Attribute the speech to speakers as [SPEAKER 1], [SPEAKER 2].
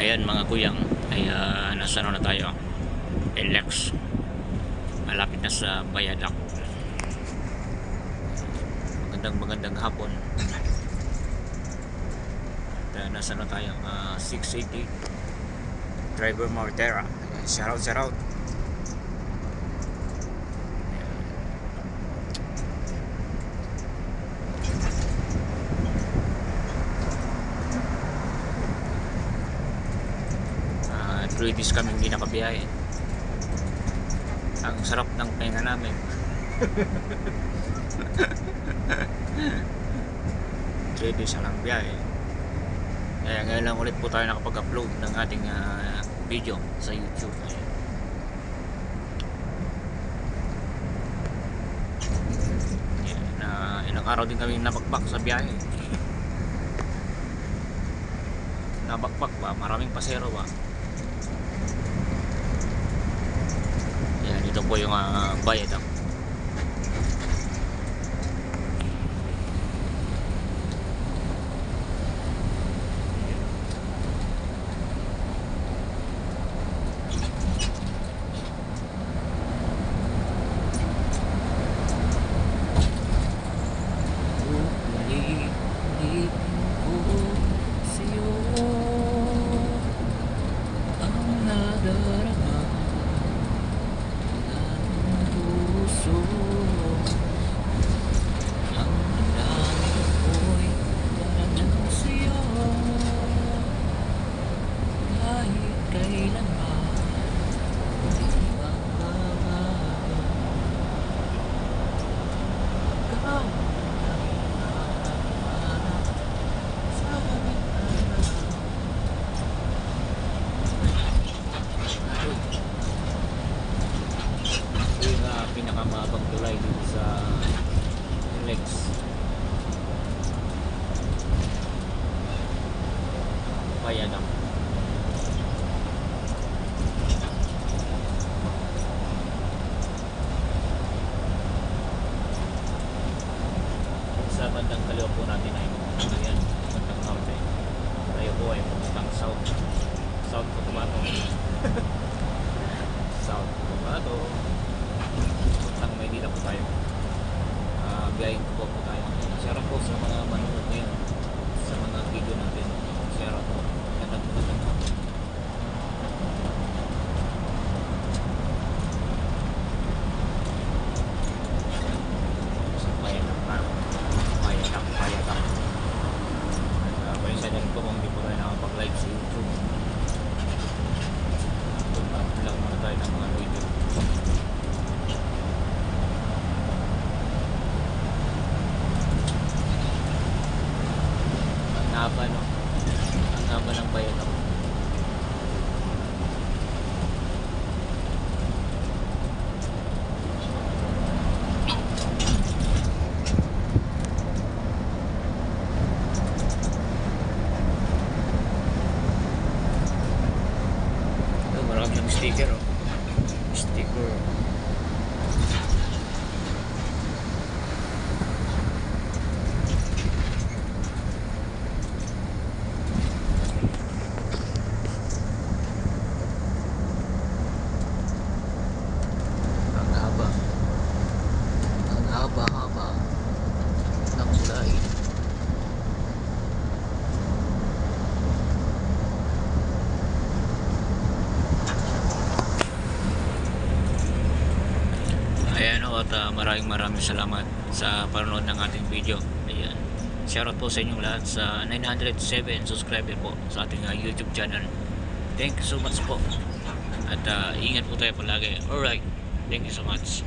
[SPEAKER 1] Ayan mga kuyang, ay nasa ano na tayo, Lex, malapit na sa Bayadak. Magandang hapon. At nasa ano tayo, 680 Driver Mortera. Ayan, shout out. Days kami hindi nakabiyahe. Ang sarap ng pahinga namin. 3 days lang biyahe. Kaya ngayon lang ulit po tayo nakapag-upload ng ating video sa YouTube. Ilang araw din kami nabakbak sa biyahe. Nabakbak ba? Maraming pasero ba? Ito po yung Bayadak. Pinakamabang tulay dito sa Lex. Bayadak. Sa bandang kaliwa po natin ay ayan, bandang norte. Tayo po ay pupuntang south. South Cotabato. South Cotabato. Puntang Maynila po tayo. Biyahin ko po tayo. Share po sa mga manonood ngayon sa mga video natin. Share po. Magandang hapon. Sa Bayadak na. Bayadak. Paisa din po kung hindi po tayo nakapag-live sa YouTube. Upload lang muna tayo ng mga video. Ang haba, no? Ang haba ng Bayadak. Marami ng sticker, oh. Sticker. Haba ng kulay. Ayan o, at maraming salamat sa panonood ng ating video. Ayan, shoutout po sa inyong lahat sa 907 subscriber po sa ating YouTube channel. Thank you so much po. At ingat po tayo palagi. Alright, thank you so much.